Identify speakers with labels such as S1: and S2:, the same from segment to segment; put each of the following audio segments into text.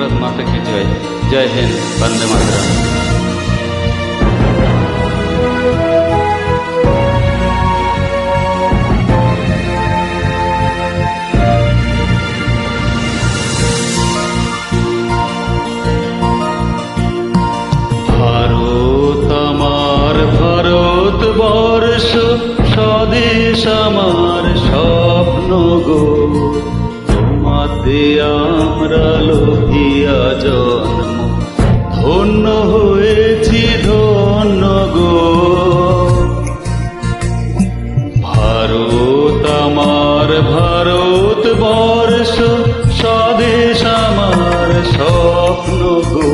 S1: भारत माता की जय। जय हिंद, वंदे मातरम। ভারত আমার ভারতবর্ষ, স্বদেশ আমার স্বপ্ন গো। তোমাতে আমরা লভিয়া জন্ম, ধন্য হয়েছি ধন্য গো। ভারত আমার ভারতবর্ষ, স্বদেশ আমার স্বপ্ন গো।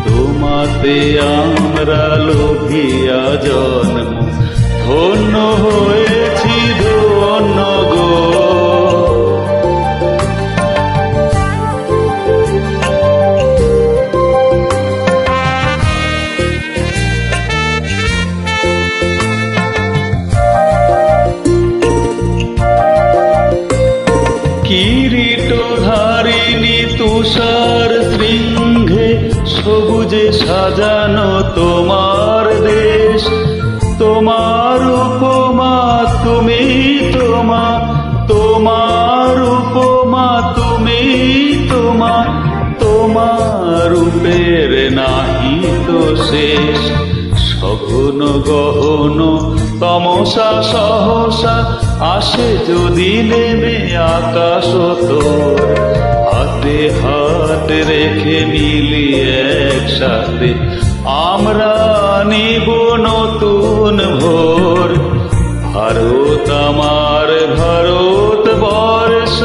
S1: তোমাতে আমরা লভিয়া জন্ম, ধন্য হয়েছি ধন্য গো। কিরীটধারিণী তুষার শৃঙ্গে, সবুজে সাজানো তোমার দেশ। তোমার উপমা তুমি তোমা, তোমার উপমা তুমি তোমা, তোমার রূপের নাহি তো শেষ। সঘন গহন তমসা সহসা আসে যদি নেমে আকাশ তোর। হাতে হাত রেখে মিলি একসাথে আমরা নিব নতুন ভোর। ভারত আমার ভারতবর্ষ,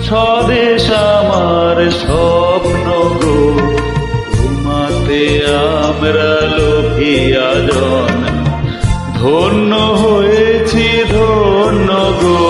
S1: স্বদেশ আমার স্বপ্ন গো। তোমাতে আমরা লভিয়া জন্ম, ধন্য হয়েছি ধন্য গো।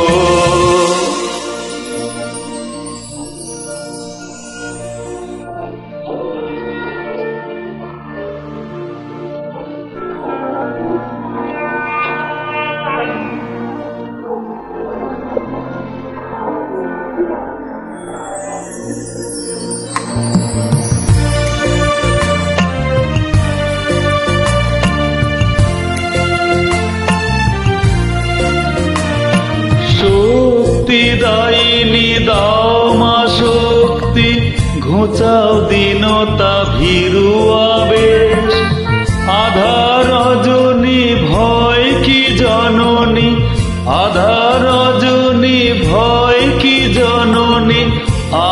S1: শক্তিদায়িনী দাও মা শক্তি, ঘোচাও দীনতা ভীরু আবেশ। আধা রজনী ভয় কি জননী, আধা রজনী ভয় কি জননী,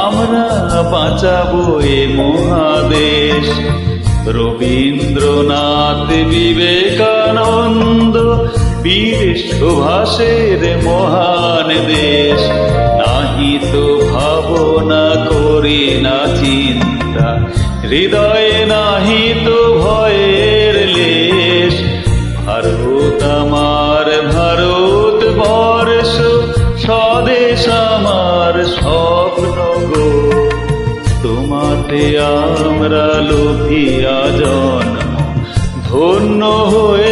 S1: আমরা বাঁচাবো এ মহাদেশ। রবীন্দ্রনাথ বিবেকানন্দ বীর সুভাষের মহান দেশ। নাহি তো ভাবনা করি না চিন্তা, হৃদয়ে নাহি তো ভয়ের লেশ। ভারত আমার ভারতবর্ষ, স্বদেশ আমার স্বপ্ন গো। তোমাতে আমরা লভিয়া জন্ম, ধন্য হয়ে